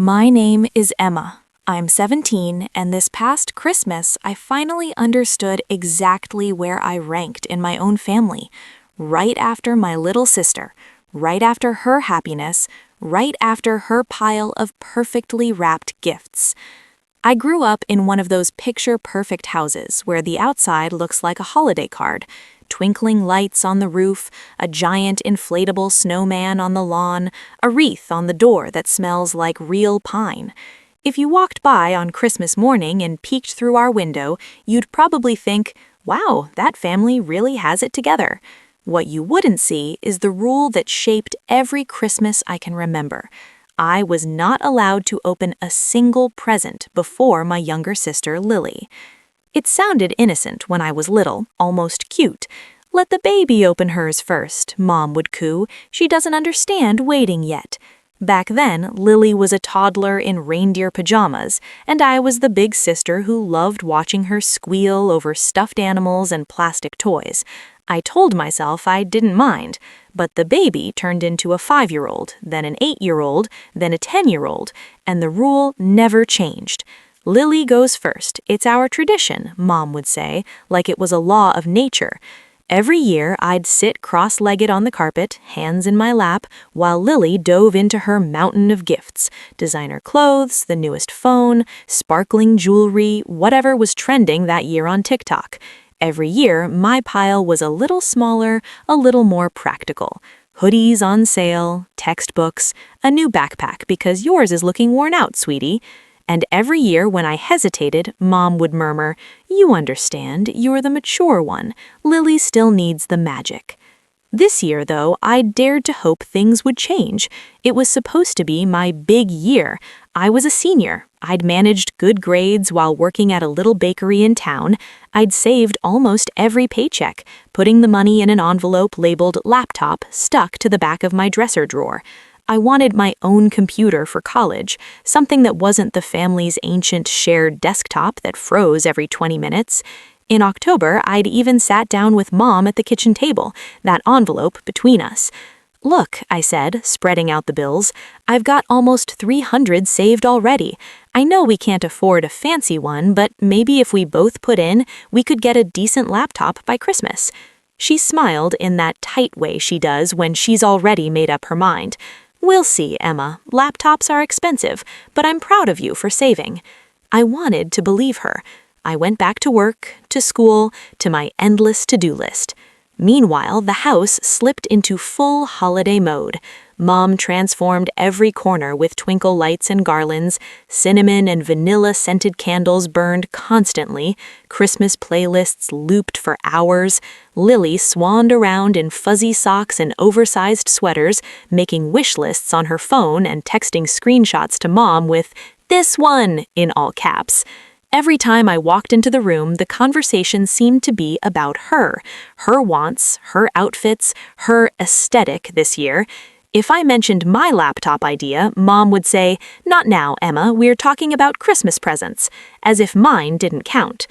My name is Emma. I'm 17, and this past Christmas, I finally understood exactly where I ranked in my own family. Right after my little sister, right after her happiness, right after her pile of perfectly wrapped gifts. I grew up in one of those picture-perfect houses where the outside looks like a holiday card. Twinkling lights on the roof, a giant inflatable snowman on the lawn, a wreath on the door that smells like real pine. If you walked by on Christmas morning and peeked through our window, you'd probably think, wow, that family really has it together. What you wouldn't see is the rule that shaped every Christmas I can remember. I was not allowed to open a single present before my younger sister, Lily. It sounded innocent when I was little, almost cute. "Let the baby open hers first," Mom would coo. "She doesn't understand waiting yet." Back then, Lily was a toddler in reindeer pajamas, and I was the big sister who loved watching her squeal over stuffed animals and plastic toys. I told myself I didn't mind, but the baby turned into a 5-year-old, then an 8-year-old, then a 10-year-old, and the rule never changed. "Lily goes first. It's our tradition," Mom would say, like it was a law of nature. Every year, I'd sit cross-legged on the carpet, hands in my lap, while Lily dove into her mountain of gifts. Designer clothes, the newest phone, sparkling jewelry, whatever was trending that year on TikTok. Every year, my pile was a little smaller, a little more practical. Hoodies on sale, textbooks, a new backpack because yours is looking worn out, sweetie. And every year when I hesitated, Mom would murmur, "You understand, you're the mature one. Lily still needs the magic." This year, though, I dared to hope things would change. It was supposed to be my big year. I was a senior. I'd managed good grades while working at a little bakery in town. I'd saved almost every paycheck, putting the money in an envelope labeled laptop stuck to the back of my dresser drawer. I wanted my own computer for college, something that wasn't the family's ancient shared desktop that froze every 20 minutes. In October, I'd even sat down with Mom at the kitchen table, that envelope between us. "Look," I said, spreading out the bills, "I've got almost 300 saved already. I know we can't afford a fancy one, but maybe if we both put in, we could get a decent laptop by Christmas." She smiled in that tight way she does when she's already made up her mind. "We'll see, Emma. Laptops are expensive, but I'm proud of you for saving." I wanted to believe her. I went back to work, to school, to my endless to-do list. Meanwhile, the house slipped into full holiday mode. Mom transformed every corner with twinkle lights and garlands. Cinnamon and vanilla-scented candles burned constantly. Christmas playlists looped for hours. Lily swanned around in fuzzy socks and oversized sweaters, making wish lists on her phone and texting screenshots to Mom with "this one" in all caps. Every time I walked into the room, the conversation seemed to be about her wants, her outfits, her aesthetic this year. If I mentioned my laptop idea, Mom would say, "Not now, Emma, we're talking about Christmas presents," as if mine didn't count.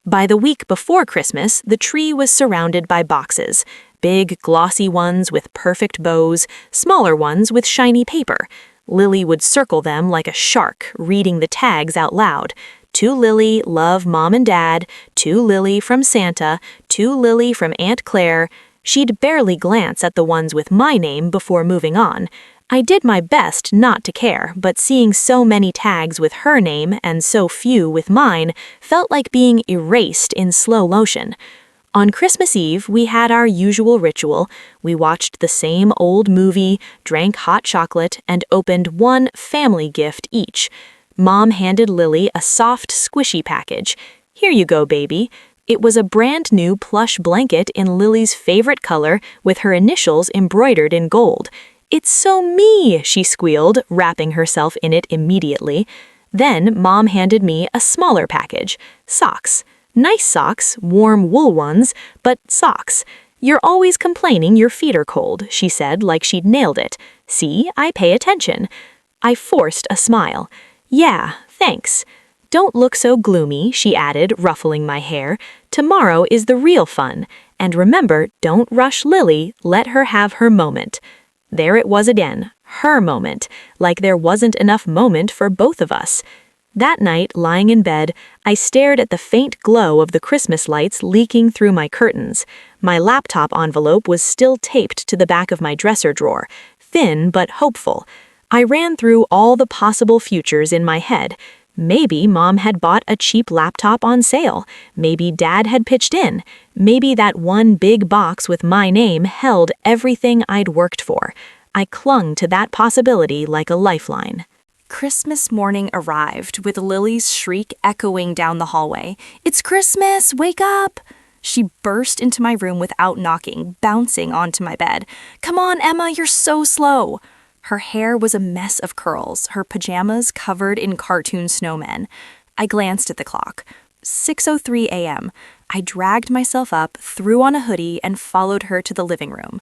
By the week before Christmas, the tree was surrounded by boxes, big, glossy ones with perfect bows, smaller ones with shiny paper. Lily would circle them like a shark, reading the tags out loud. "To Lily, love Mom and Dad. To Lily from Santa. To Lily from Aunt Claire." She'd barely glance at the ones with my name before moving on. I did my best not to care, but seeing so many tags with her name and so few with mine felt like being erased in slow motion. On Christmas Eve, we had our usual ritual. We watched the same old movie, drank hot chocolate, and opened one family gift each. Mom handed Lily a soft, squishy package. "Here you go, baby." It was a brand new plush blanket in Lily's favorite color with her initials embroidered in gold. "It's so me," she squealed, wrapping herself in it immediately. Then Mom handed me a smaller package. Socks. Nice socks, warm wool ones, but socks. "You're always complaining your feet are cold," she said like she'd nailed it. "See, I pay attention." I forced a smile. "Yeah, thanks." "Don't look so gloomy," she added, ruffling my hair. "Tomorrow is the real fun. And remember, don't rush Lily, let her have her moment." There it was again, Her moment, like there wasn't enough moment for both of us. That night, lying in bed, I stared at the faint glow of the Christmas lights leaking through my curtains. My laptop envelope was still taped to the back of my dresser drawer, thin but hopeful. I ran through all the possible futures in my head. Maybe Mom had bought a cheap laptop on sale. Maybe Dad had pitched in. Maybe that one big box with my name held everything I'd worked for. I clung to that possibility like a lifeline. Christmas morning arrived, with Lily's shriek echoing down the hallway. "It's Christmas! Wake up!" She burst into my room without knocking, bouncing onto my bed. "Come on, Emma, you're so slow!" Her hair was a mess of curls, her pajamas covered in cartoon snowmen. I glanced at the clock. 6:03 a.m. I dragged myself up, threw on a hoodie, and followed her to the living room.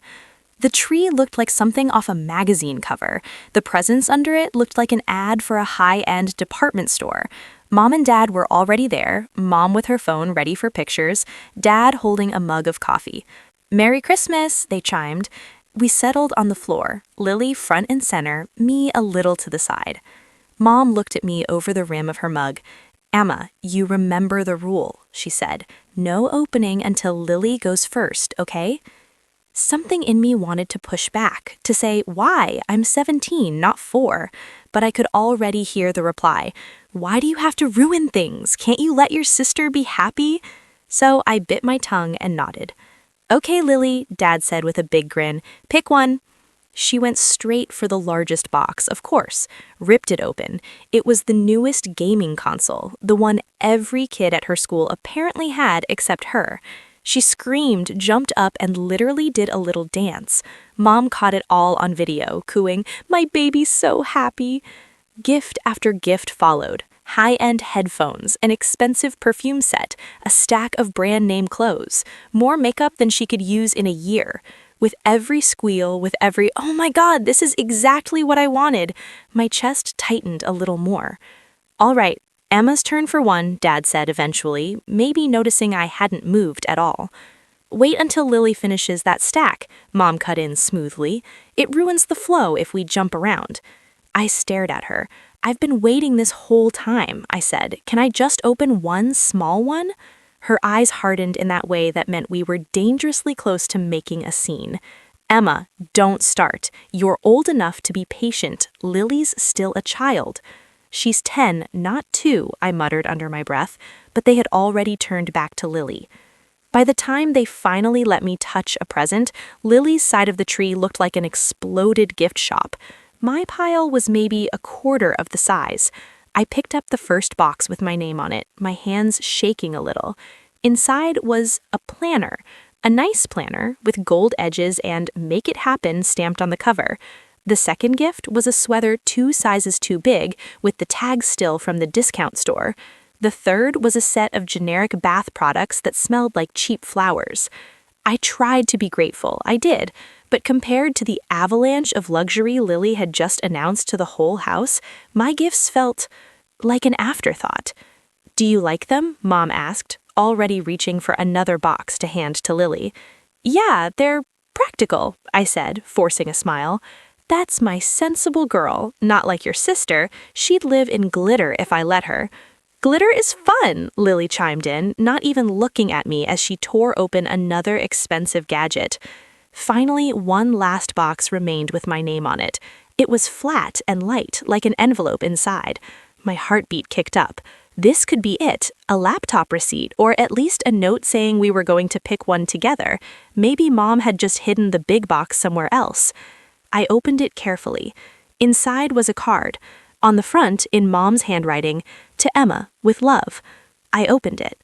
The tree looked like something off a magazine cover. The presents under it looked like an ad for a high-end department store. Mom and Dad were already there, Mom with her phone ready for pictures, Dad holding a mug of coffee. "Merry Christmas," they chimed. We settled on the floor, Lily front and center, me a little to the side. Mom looked at me over the rim of her mug. "Emma, you remember the rule," she said. "No opening until Lily goes first, okay?" Something in me wanted to push back, to say, "Why? I'm 17, not 4. But I could already hear the reply, "Why do you have to ruin things? Can't you let your sister be happy?" So I bit my tongue and nodded. "Okay, Lily," Dad said with a big grin. "Pick one." She went straight for the largest box, of course, ripped it open. It was the newest gaming console, the one every kid at her school apparently had except her. She screamed, jumped up, and literally did a little dance. Mom caught it all on video, cooing, "My baby's so happy." Gift after gift followed. High-end headphones, an expensive perfume set, a stack of brand-name clothes, more makeup than she could use in a year. With every squeal, with every, "Oh my God, this is exactly what I wanted," my chest tightened a little more. "All right, Emma's turn for one," Dad said eventually, maybe noticing I hadn't moved at all. "Wait until Lily finishes that stack," Mom cut in smoothly. "It ruins the flow if we jump around." I stared at her. "I've been waiting this whole time," I said. "Can I just open one small one?" Her eyes hardened in that way that meant we were dangerously close to making a scene. "Emma, don't start. You're old enough to be patient. Lily's still a child." "She's 10, not 2, I muttered under my breath, but they had already turned back to Lily. By the time they finally let me touch a present, Lily's side of the tree looked like an exploded gift shop. My pile was maybe a quarter of the size. I picked up the first box with my name on it, my hands shaking a little. Inside was a planner, a nice planner with gold edges and "Make It Happen" stamped on the cover. The second gift was a sweater 2 sizes too big, with the tag still from the discount store. The third was a set of generic bath products that smelled like cheap flowers. I tried to be grateful, I did, but compared to the avalanche of luxury Lily had just announced to the whole house, my gifts felt like an afterthought. "Do you like them?" Mom asked, already reaching for another box to hand to Lily. "Yeah, they're practical," I said, forcing a smile. "That's my sensible girl, not like your sister. She'd live in glitter if I let her." "Glitter is fun," Lily chimed in, not even looking at me as she tore open another expensive gadget. Finally, one last box remained with my name on it. It was flat and light, like an envelope inside. My heartbeat kicked up. This could be it, a laptop receipt, or at least a note saying we were going to pick one together. Maybe Mom had just hidden the big box somewhere else. I opened it carefully. Inside was a card. On the front, in Mom's handwriting, "To Emma, with love." I opened it.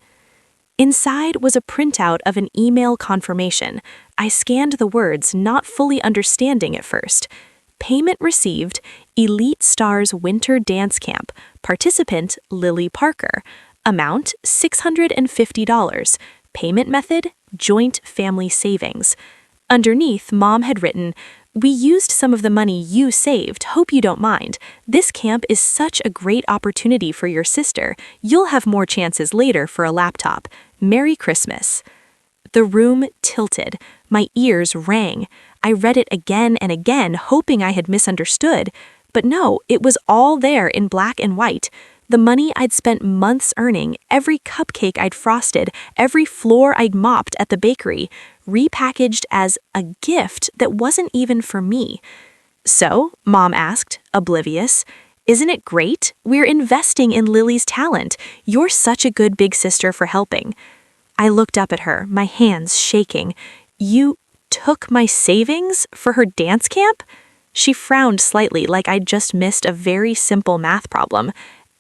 Inside was a printout of an email confirmation. I scanned the words, not fully understanding at first. Payment received, Elite Stars Winter Dance Camp. Participant, Lily Parker. Amount, $650. Payment method, joint family savings. Underneath, Mom had written, "We used some of the money you saved, hope you don't mind. This camp is such a great opportunity for your sister. You'll have more chances later for a laptop. Merry Christmas." The room tilted. My ears rang. I read it again and again, hoping I had misunderstood. But no, it was all there in black and white. The money I'd spent months earning, every cupcake I'd frosted, every floor I'd mopped at the bakery, repackaged as a gift that wasn't even for me. So, Mom asked, oblivious, "Isn't it great? We're investing in Lily's talent. You're such a good big sister for helping." I looked up at her, my hands shaking. "You took my savings for her dance camp?" She frowned slightly like I'd just missed a very simple math problem.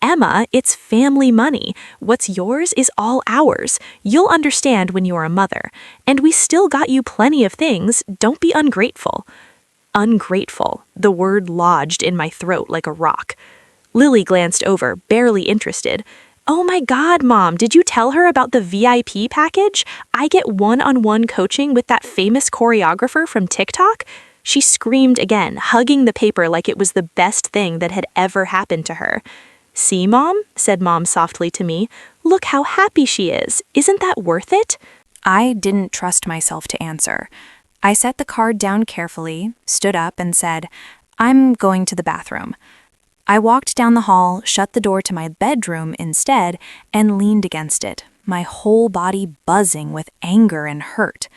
"Emma, it's family money. What's yours is all ours. You'll understand when you're a mother. And we still got you plenty of things. Don't be ungrateful." Ungrateful. The word lodged in my throat like a rock. Lily glanced over, barely interested. "Oh my God, Mom, did you tell her about the VIP package? I get one-on-one coaching with that famous choreographer from TikTok?" She screamed again, hugging the paper like it was the best thing that had ever happened to her. "See, Mom?" said Mom softly to me. "Look how happy she is. Isn't that worth it?" I didn't trust myself to answer. I set the card down carefully, stood up, and said, "I'm going to the bathroom." I walked down the hall, shut the door to my bedroom instead, and leaned against it, my whole body buzzing with anger and hurt.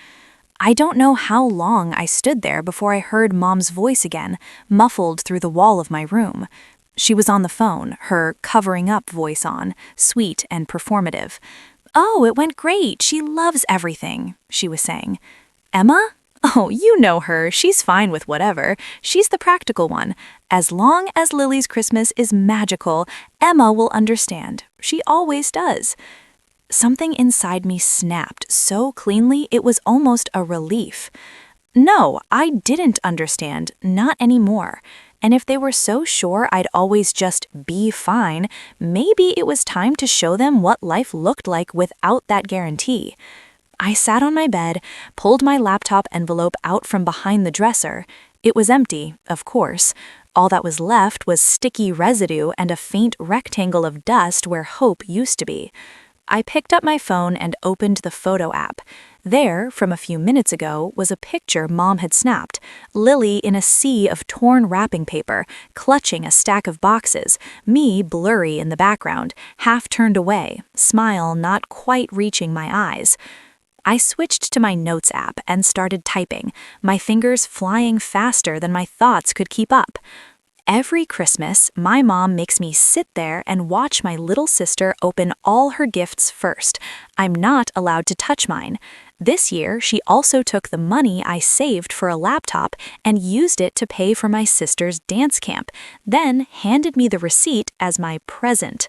I don't know how long I stood there before I heard Mom's voice again, muffled through the wall of my room. She was on the phone, her covering-up voice on, sweet and performative. "Oh, it went great. She loves everything," she was saying. "Emma? Oh, you know her. She's fine with whatever. She's the practical one. As long as Lily's Christmas is magical, Emma will understand. She always does." Something inside me snapped so cleanly it was almost a relief. No, I didn't understand, not anymore. And if they were so sure I'd always just be fine, maybe it was time to show them what life looked like without that guarantee. I sat on my bed, pulled my laptop envelope out from behind the dresser. It was empty, of course. All that was left was sticky residue and a faint rectangle of dust where hope used to be. I picked up my phone and opened the photo app. There, from a few minutes ago, was a picture Mom had snapped, Lily in a sea of torn wrapping paper, clutching a stack of boxes, me blurry in the background, half turned away, smile not quite reaching my eyes. I switched to my notes app and started typing, my fingers flying faster than my thoughts could keep up. Every Christmas, my mom makes me sit there and watch my little sister open all her gifts first. I'm not allowed to touch mine. This year, she also took the money I saved for a laptop and used it to pay for my sister's dance camp, then handed me the receipt as my present.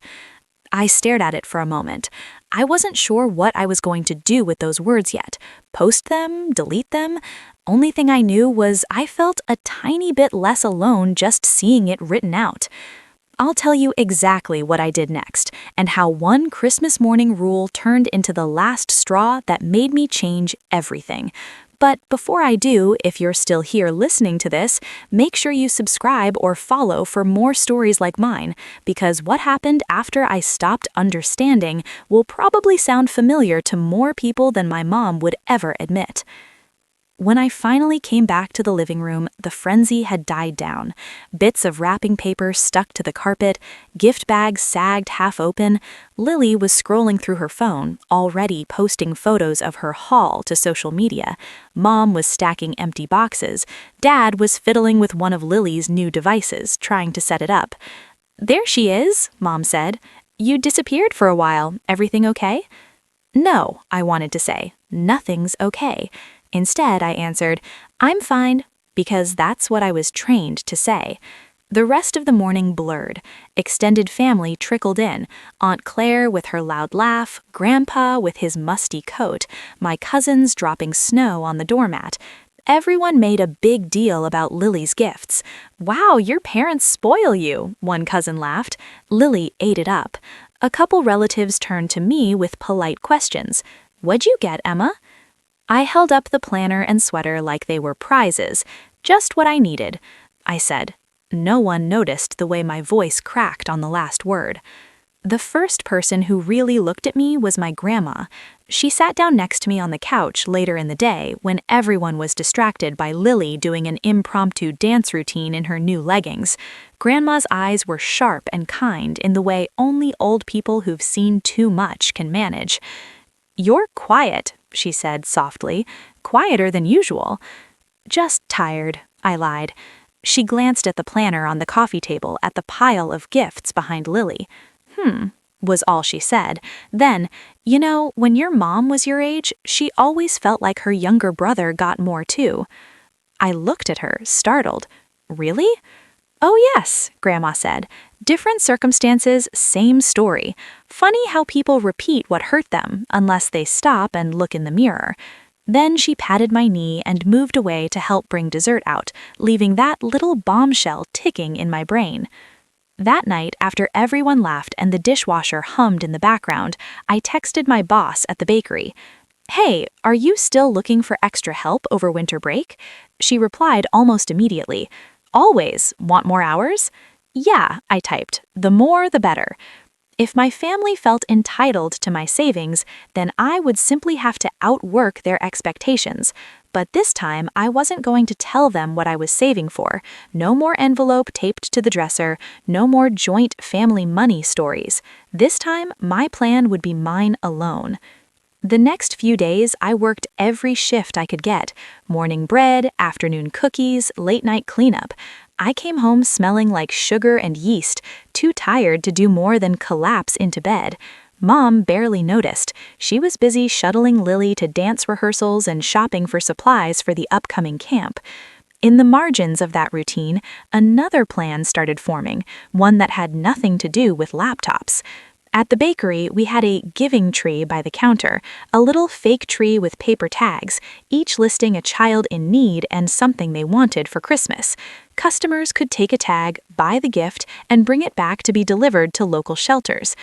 I stared at it for a moment. I wasn't sure what I was going to do with those words yet. Post them? Delete them? Only thing I knew was I felt a tiny bit less alone just seeing it written out. I'll tell you exactly what I did next, and how one Christmas morning rule turned into the last straw that made me change everything. But before I do, if you're still here listening to this, make sure you subscribe or follow for more stories like mine, because what happened after I stopped understanding will probably sound familiar to more people than my mom would ever admit. When I finally came back to the living room, the frenzy had died down. Bits of wrapping paper stuck to the carpet, gift bags sagged half open. Lily was scrolling through her phone, already posting photos of her haul to social media. Mom was stacking empty boxes. Dad was fiddling with one of Lily's new devices, trying to set it up. "There she is," Mom said. "You disappeared for a while. Everything okay?" "No," I wanted to say. "Nothing's okay." Instead, I answered, "I'm fine," because that's what I was trained to say. The rest of the morning blurred. Extended family trickled in, Aunt Claire with her loud laugh, Grandpa with his musty coat, my cousins dropping snow on the doormat. Everyone made a big deal about Lily's gifts. "Wow, your parents spoil you," one cousin laughed. Lily ate it up. A couple relatives turned to me with polite questions. "What'd you get, Emma?" I held up the planner and sweater like they were prizes. "Just what I needed," I said. No one noticed the way my voice cracked on the last word. The first person who really looked at me was my grandma. She sat down next to me on the couch later in the day when everyone was distracted by Lily doing an impromptu dance routine in her new leggings. Grandma's eyes were sharp and kind in the way only old people who've seen too much can manage. "You're quiet," she said softly, "quieter than usual." "Just tired," I lied. She glanced at the planner on the coffee table at the pile of gifts behind Lily. Was all she said. Then, when your mom was your age, she always felt like her younger brother got more too." I looked at her, startled. "Really?" "Oh yes," Grandma said. "Different circumstances, same story. Funny how people repeat what hurt them, unless they stop and look in the mirror." Then she patted my knee and moved away to help bring dessert out, leaving that little bombshell ticking in my brain. That night, after everyone laughed and the dishwasher hummed in the background, I texted my boss at the bakery. "Hey, are you still looking for extra help over winter break?" She replied almost immediately. "Always. Want more hours?" "Yeah," I typed. "The more, the better." If my family felt entitled to my savings, then I would simply have to outwork their expectations. But this time, I wasn't going to tell them what I was saving for. No more envelope taped to the dresser, no more joint family money stories. This time, my plan would be mine alone. The next few days, I worked every shift I could get. Morning bread, afternoon cookies, late night cleanup. I came home smelling like sugar and yeast, too tired to do more than collapse into bed. Mom barely noticed. She was busy shuttling Lily to dance rehearsals and shopping for supplies for the upcoming camp. In the margins of that routine, another plan started forming, one that had nothing to do with laptops. At the bakery, we had a giving tree by the counter, a little fake tree with paper tags, each listing a child in need and something they wanted for Christmas. Customers could take a tag, buy the gift, and bring it back to be delivered to local shelters.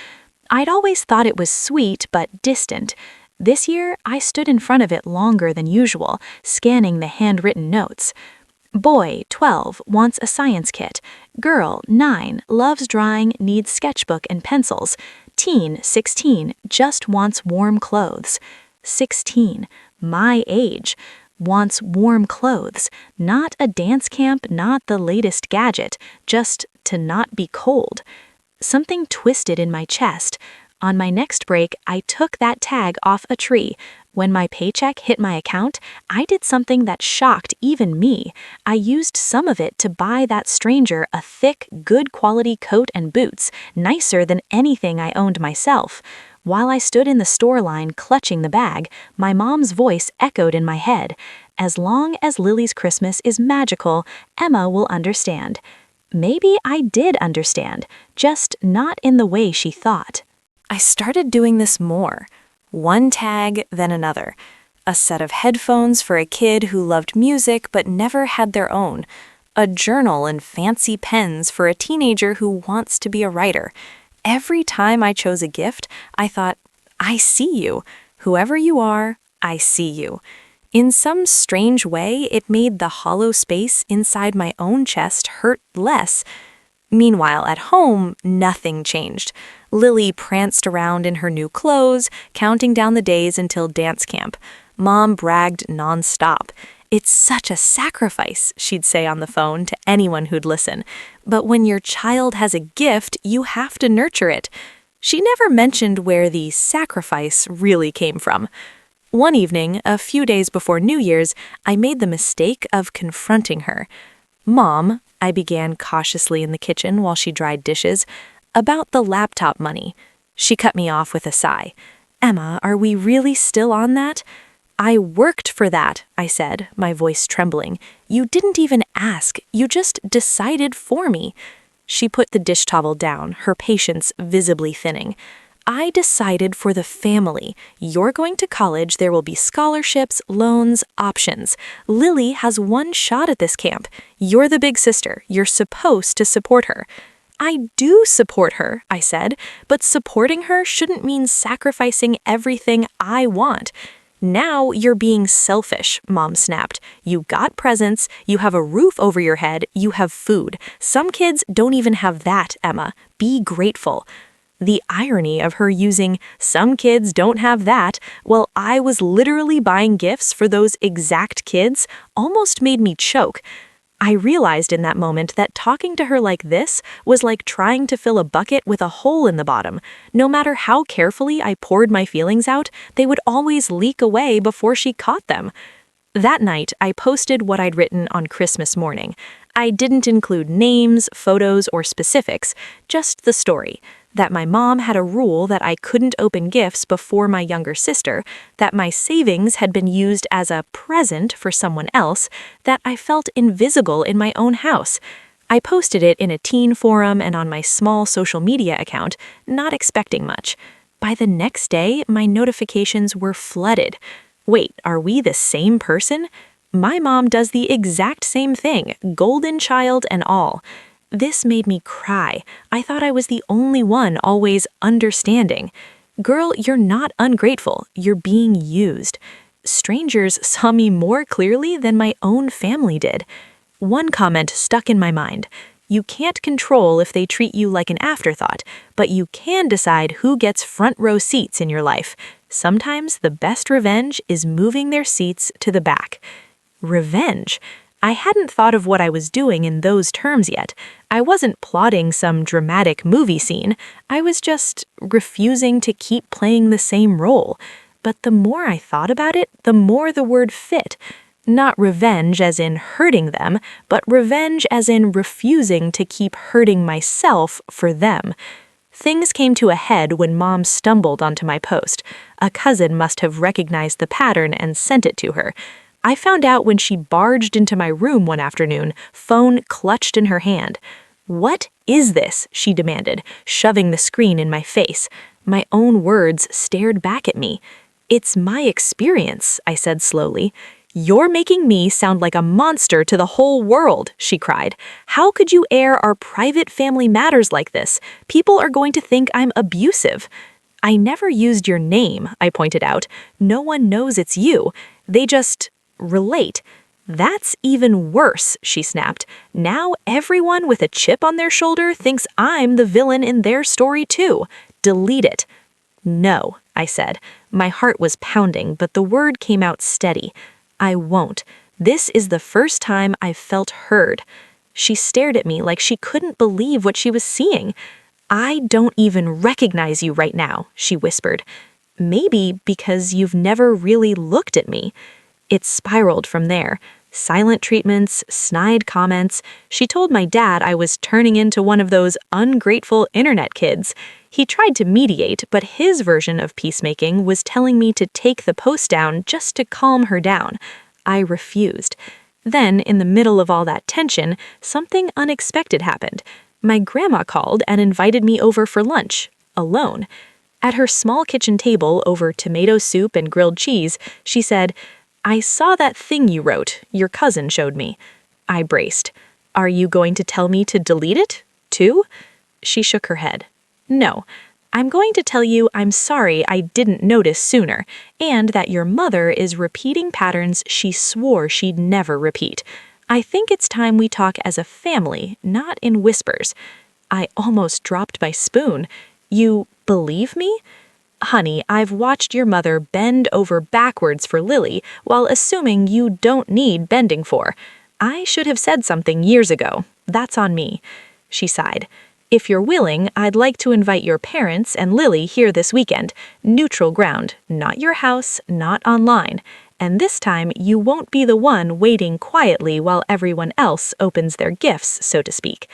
I'd always thought it was sweet but distant. This year, I stood in front of it longer than usual, scanning the handwritten notes. Boy, 12, wants a science kit. Girl, 9, loves drawing, needs sketchbook and pencils. Teen, 16, just wants warm clothes. 16, my age, wants warm clothes. Not a dance camp, not the latest gadget, just to not be cold. Something twisted in my chest. On my next break, I took that tag off a tree. When my paycheck hit my account, I did something that shocked even me. I used some of it to buy that stranger a thick, good quality coat and boots, nicer than anything I owned myself. While I stood in the store line clutching the bag, my mom's voice echoed in my head. "As long as Lily's Christmas is magical, Emma will understand." Maybe I did understand, just not in the way she thought. I started doing this more. One tag, then another. A set of headphones for a kid who loved music but never had their own. A journal and fancy pens for a teenager who wants to be a writer. Every time I chose a gift, I thought, I see you. Whoever you are, I see you. In some strange way, it made the hollow space inside my own chest hurt less. Meanwhile, at home, nothing changed. Lily pranced around in her new clothes, counting down the days until dance camp. Mom bragged nonstop. "It's such a sacrifice," she'd say on the phone to anyone who'd listen. "But when your child has a gift, you have to nurture it." She never mentioned where the sacrifice really came from. One evening, a few days before New Year's, I made the mistake of confronting her. "Mom," I began cautiously in the kitchen while she dried dishes, "about the laptop money." She cut me off with a sigh. "Emma, are we really still on that?" "I worked for that," I said, my voice trembling. "You didn't even ask. You just decided for me." She put the dish towel down, her patience visibly thinning. "I decided for the family. You're going to college, there will be scholarships, loans, options. Lily has one shot at this camp. You're the big sister. You're supposed to support her." "I do support her," I said, "but supporting her shouldn't mean sacrificing everything I want." "Now you're being selfish," Mom snapped. "You got presents, you have a roof over your head, you have food. Some kids don't even have that, Emma. Be grateful." The irony of her using "some kids don't have that" while I was literally buying gifts for those exact kids almost made me choke. I realized in that moment that talking to her like this was like trying to fill a bucket with a hole in the bottom. No matter how carefully I poured my feelings out, they would always leak away before she caught them. That night, I posted what I'd written on Christmas morning. I didn't include names, photos, or specifics, just the story. That my mom had a rule that I couldn't open gifts before my younger sister, that my savings had been used as a present for someone else, that I felt invisible in my own house. I posted it in a teen forum and on my small social media account, not expecting much. By the next day, my notifications were flooded. Wait, are we the same person? My mom does the exact same thing, golden child and all. This made me cry. I thought I was the only one always understanding. Girl, you're not ungrateful. You're being used. Strangers saw me more clearly than my own family did. One comment stuck in my mind. You can't control if they treat you like an afterthought, but you can decide who gets front row seats in your life. Sometimes the best revenge is moving their seats to the back. Revenge? I hadn't thought of what I was doing in those terms yet. I wasn't plotting some dramatic movie scene. I was just refusing to keep playing the same role. But the more I thought about it, the more the word fit. Not revenge as in hurting them, but revenge as in refusing to keep hurting myself for them. Things came to a head when Mom stumbled onto my post. A cousin must have recognized the pattern and sent it to her. I found out when she barged into my room one afternoon, phone clutched in her hand. "What is this?" she demanded, shoving the screen in my face. My own words stared back at me. "It's my experience," I said slowly. "You're making me sound like a monster to the whole world," she cried. "How could you air our private family matters like this? People are going to think I'm abusive." "I never used your name," I pointed out. "No one knows it's you. They just relate." "That's even worse," she snapped. "Now everyone with a chip on their shoulder thinks I'm the villain in their story too. Delete it." "No," I said. My heart was pounding, but the word came out steady. "I won't. This is the first time I've felt heard." She stared at me like she couldn't believe what she was seeing. "I don't even recognize you right now," she whispered. "Maybe because you've never really looked at me." It spiraled from there. Silent treatments, snide comments. She told my dad I was turning into one of those ungrateful internet kids. He tried to mediate, but his version of peacemaking was telling me to take the post down just to calm her down. I refused. Then, in the middle of all that tension, something unexpected happened. My grandma called and invited me over for lunch, alone. At her small kitchen table over tomato soup and grilled cheese, she said, "I saw that thing you wrote. Your cousin showed me." I braced. "Are you going to tell me to delete it, too?" She shook her head. "No. I'm going to tell you I'm sorry I didn't notice sooner, and that your mother is repeating patterns she swore she'd never repeat. I think it's time we talk as a family, not in whispers." I almost dropped my spoon. "You believe me?" "Honey, I've watched your mother bend over backwards for Lily while assuming you don't need bending for. I should have said something years ago. That's on me." She sighed. "If you're willing, I'd like to invite your parents and Lily here this weekend. Neutral ground, not your house, not online. And this time you won't be the one waiting quietly while everyone else opens their gifts, so to speak."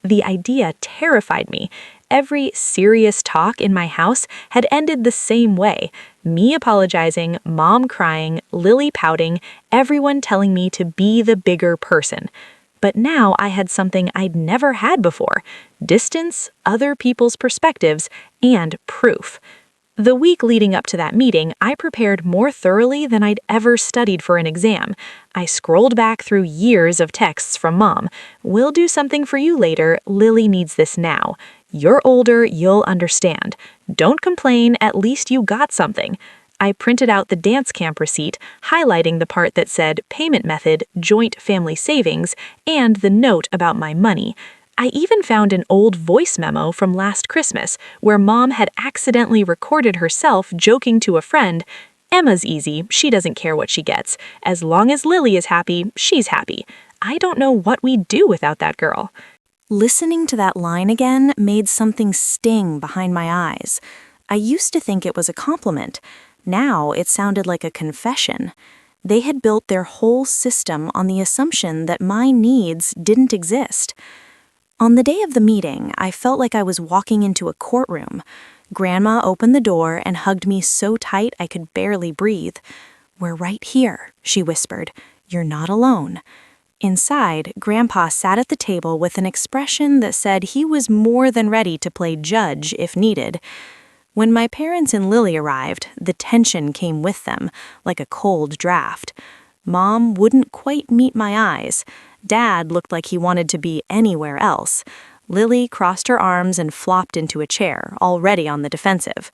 The idea terrified me. Every serious talk in my house had ended the same way. Me apologizing, Mom crying, Lily pouting, everyone telling me to be the bigger person. But now I had something I'd never had before: distance, other people's perspectives, and proof. The week leading up to that meeting, I prepared more thoroughly than I'd ever studied for an exam. I scrolled back through years of texts from Mom. "We'll do something for you later. Lily needs this now. You're older, you'll understand. Don't complain, at least you got something." I printed out the dance camp receipt, highlighting the part that said payment method, joint family savings, and the note about my money. I even found an old voice memo from last Christmas where Mom had accidentally recorded herself joking to a friend, "Emma's easy, she doesn't care what she gets. As long as Lily is happy, she's happy. I don't know what we'd do without that girl." Listening to that line again made something sting behind my eyes. I used to think it was a compliment. Now it sounded like a confession. They had built their whole system on the assumption that my needs didn't exist. On the day of the meeting, I felt like I was walking into a courtroom. Grandma opened the door and hugged me so tight I could barely breathe. "We're right here," she whispered. "You're not alone." Inside, Grandpa sat at the table with an expression that said he was more than ready to play judge if needed. When my parents and Lily arrived, the tension came with them, like a cold draft. Mom wouldn't quite meet my eyes. Dad looked like he wanted to be anywhere else. Lily crossed her arms and flopped into a chair, already on the defensive.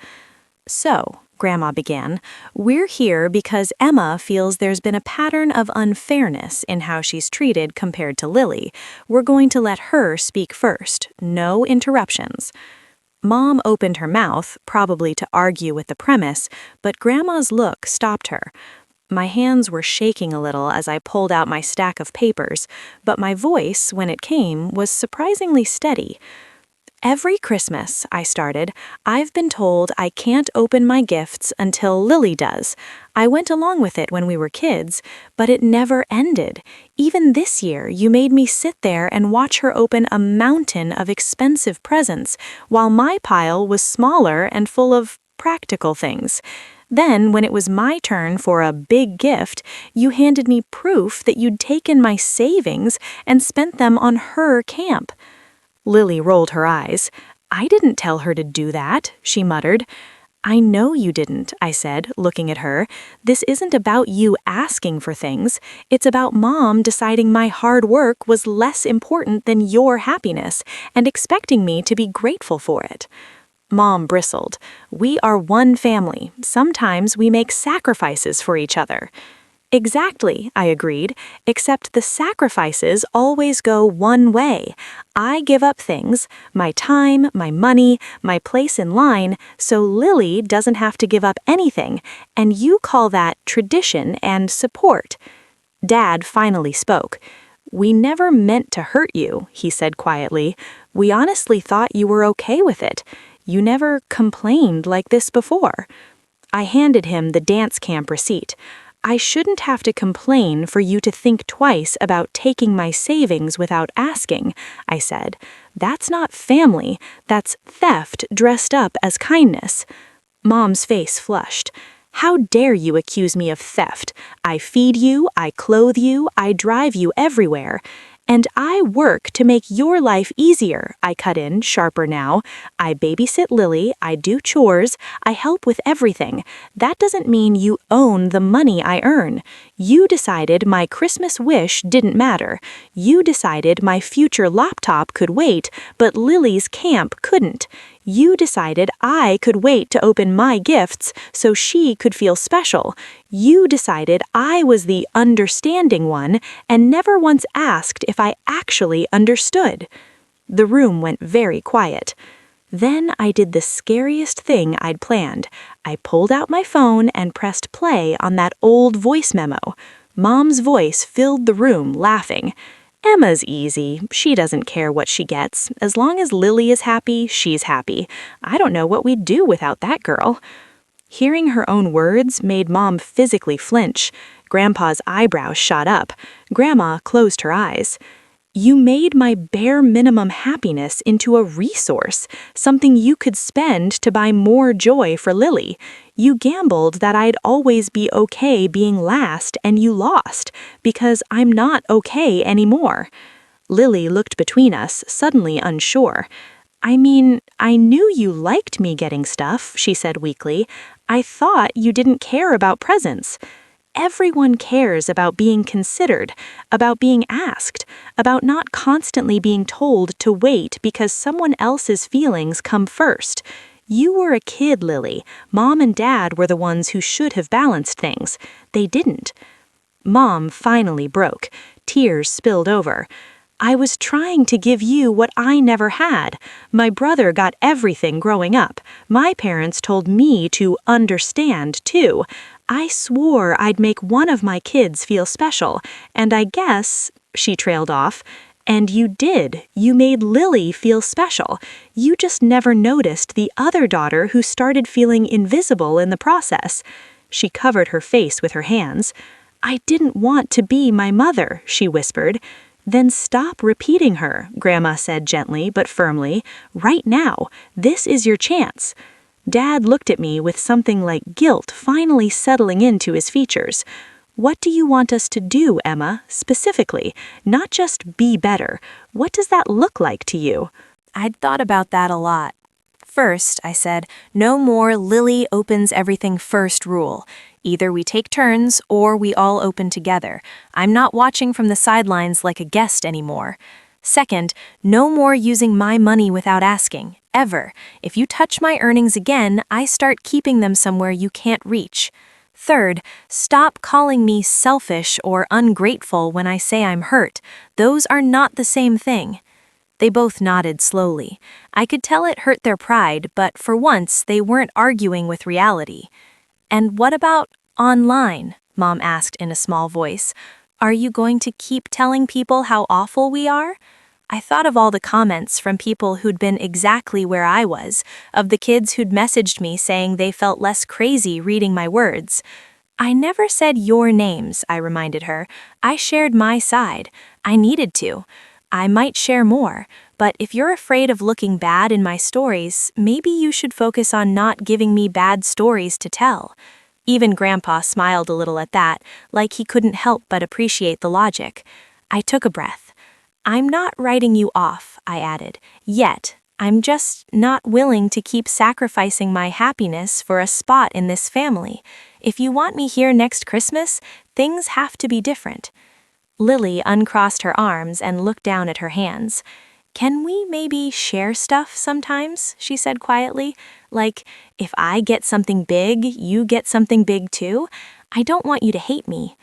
"So," Grandma began, "we're here because Emma feels there's been a pattern of unfairness in how she's treated compared to Lily. We're going to let her speak first. No interruptions." Mom opened her mouth, probably to argue with the premise, but Grandma's look stopped her. My hands were shaking a little as I pulled out my stack of papers, but my voice, when it came, was surprisingly steady. "Every Christmas," I started, "I've been told I can't open my gifts until Lily does. I went along with it when we were kids, but it never ended. Even this year, you made me sit there and watch her open a mountain of expensive presents, while my pile was smaller and full of practical things. Then, when it was my turn for a big gift, you handed me proof that you'd taken my savings and spent them on her camp." Lily rolled her eyes. "I didn't tell her to do that," she muttered. "I know you didn't," I said, looking at her. "This isn't about you asking for things. It's about Mom deciding my hard work was less important than your happiness and expecting me to be grateful for it." Mom bristled. "We are one family. Sometimes we make sacrifices for each other." "Exactly," I agreed, "except the sacrifices always go one way. I give up things, my time, my money, my place in line, so Lily doesn't have to give up anything, and you call that tradition and support." Dad finally spoke. "We never meant to hurt you," he said quietly. "We honestly thought you were okay with it. You never complained like this before." I handed him the dance camp receipt. "I shouldn't have to complain for you to think twice about taking my savings without asking," I said. "That's not family, that's theft dressed up as kindness." Mom's face flushed. "How dare you accuse me of theft? I feed you, I clothe you, I drive you everywhere. And I work to make your life easier," I cut in, sharper now. "I babysit Lily, I do chores, I help with everything. That doesn't mean you own the money I earn. You decided my Christmas wish didn't matter. You decided my future laptop could wait, but Lily's camp couldn't. You decided I could wait to open my gifts so she could feel special. You decided I was the understanding one and never once asked if I actually understood." The room went very quiet. Then I did the scariest thing I'd planned. I pulled out my phone and pressed play on that old voice memo. Mom's voice filled the room, laughing. "Emma's easy. She doesn't care what she gets. As long as Lily is happy, she's happy. I don't know what we'd do without that girl." Hearing her own words made Mom physically flinch. Grandpa's eyebrows shot up. Grandma closed her eyes. "You made my bare minimum happiness into a resource, something you could spend to buy more joy for Lily. You gambled that I'd always be okay being last, and you lost, because I'm not okay anymore." Lily looked between us, suddenly unsure. "I mean, I knew you liked me getting stuff," she said weakly. "I thought you didn't care about presents." Everyone cares about being considered, about being asked, about not constantly being told to wait because someone else's feelings come first. You were a kid, Lily. Mom and Dad were the ones who should have balanced things. They didn't. Mom finally broke. Tears spilled over. I was trying to give you what I never had. My brother got everything growing up. My parents told me to understand, too. I swore I'd make one of my kids feel special, and I guess, she trailed off, and you did. You made Lily feel special. You just never noticed the other daughter who started feeling invisible in the process. She covered her face with her hands. I didn't want to be my mother, she whispered. Then stop repeating her, Grandma said gently but firmly. Right now, this is your chance. Dad looked at me with something like guilt finally settling into his features. What do you want us to do, Emma, specifically? Not just be better. What does that look like to you? I'd thought about that a lot. First, I said, no more Lily opens everything first rule. Either we take turns or we all open together. I'm not watching from the sidelines like a guest anymore. Second, no more using my money without asking, ever. If you touch my earnings again, I start keeping them somewhere you can't reach. Third, stop calling me selfish or ungrateful when I say I'm hurt. Those are not the same thing. They both nodded slowly. I could tell it hurt their pride, but for once they weren't arguing with reality. And what about online? Mom asked in a small voice. Are you going to keep telling people how awful we are? I thought of all the comments from people who'd been exactly where I was, of the kids who'd messaged me saying they felt less crazy reading my words. I never said your names, I reminded her. I shared my side. I needed to. I might share more, but if you're afraid of looking bad in my stories, maybe you should focus on not giving me bad stories to tell. Even Grandpa smiled a little at that, like he couldn't help but appreciate the logic. I took a breath. I'm not writing you off, I added, yet. I'm just not willing to keep sacrificing my happiness for a spot in this family. If you want me here next Christmas, things have to be different. Lily uncrossed her arms and looked down at her hands. Can we maybe share stuff sometimes? She said quietly. Like, if I get something big, you get something big too? I don't want you to hate me.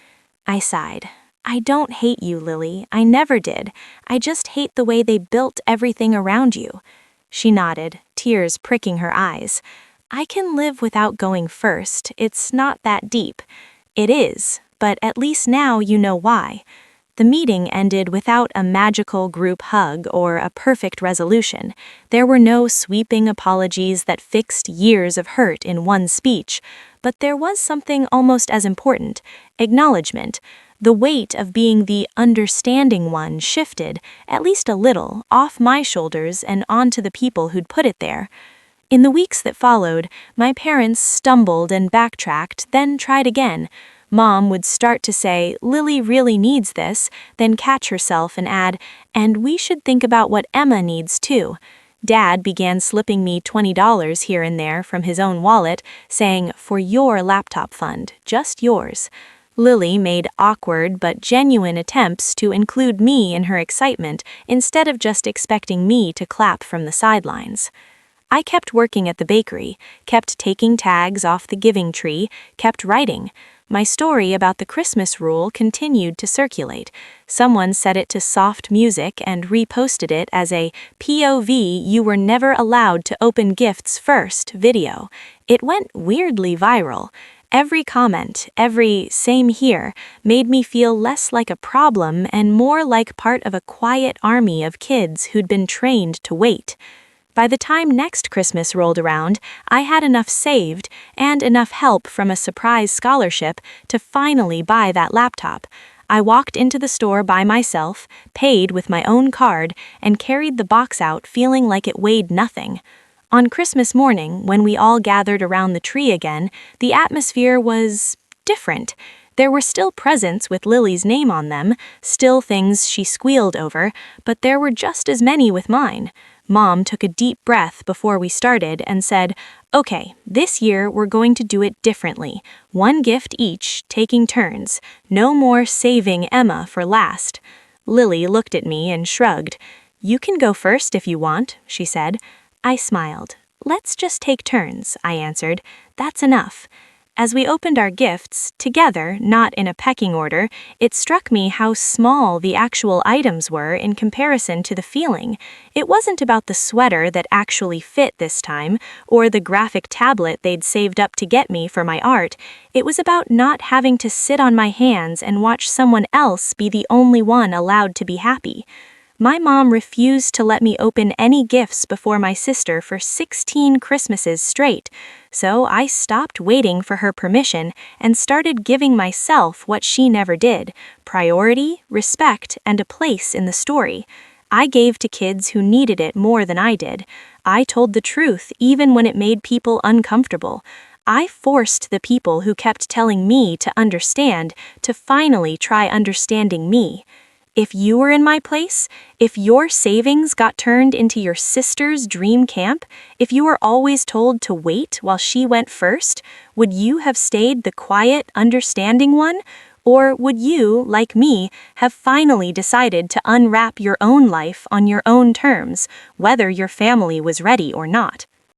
I sighed. I don't hate you, Lily. I never did. I just hate the way they built everything around you. She nodded, tears pricking her eyes. I can live without going first. It's not that deep. It is, but at least now you know why. The meeting ended without a magical group hug or a perfect resolution. There were no sweeping apologies that fixed years of hurt in one speech, but there was something almost as important: acknowledgement. The weight of being the understanding one shifted, at least a little, off my shoulders and onto the people who'd put it there. In the weeks that followed, my parents stumbled and backtracked, then tried again. Mom would start to say, Lily really needs this, then catch herself and add, and we should think about what Emma needs too. Dad began slipping me $20 here and there from his own wallet, saying, for your laptop fund, just yours. Lily made awkward but genuine attempts to include me in her excitement instead of just expecting me to clap from the sidelines. I kept working at the bakery, kept taking tags off the giving tree, kept writing. My story about the Christmas rule continued to circulate. Someone set it to soft music and reposted it as a POV you were never allowed to open gifts first video. It went weirdly viral. Every comment, every same here, made me feel less like a problem and more like part of a quiet army of kids who'd been trained to wait. By the time next Christmas rolled around, I had enough saved and enough help from a surprise scholarship to finally buy that laptop. I walked into the store by myself, paid with my own card, and carried the box out feeling like it weighed nothing. On Christmas morning, when we all gathered around the tree again, the atmosphere was different. There were still presents with Lily's name on them, still things she squealed over, but there were just as many with mine. Mom took a deep breath before we started and said, okay, this year we're going to do it differently. One gift each, taking turns. No more saving Emma for last. Lily looked at me and shrugged. You can go first if you want, she said. I smiled. Let's just take turns, I answered. That's enough. As we opened our gifts, together, not in a pecking order, it struck me how small the actual items were in comparison to the feeling. It wasn't about the sweater that actually fit this time, or the graphic tablet they'd saved up to get me for my art. It was about not having to sit on my hands and watch someone else be the only one allowed to be happy. My mom refused to let me open any gifts before my sister for 16 Christmases straight, so I stopped waiting for her permission and started giving myself what she never did: priority, respect, and a place in the story. I gave to kids who needed it more than I did. I told the truth even when it made people uncomfortable. I forced the people who kept telling me to understand to finally try understanding me. If you were in my place, if your savings got turned into your sister's dream camp, if you were always told to wait while she went first, would you have stayed the quiet, understanding one? Or would you, like me, have finally decided to unwrap your own life on your own terms, whether your family was ready or not?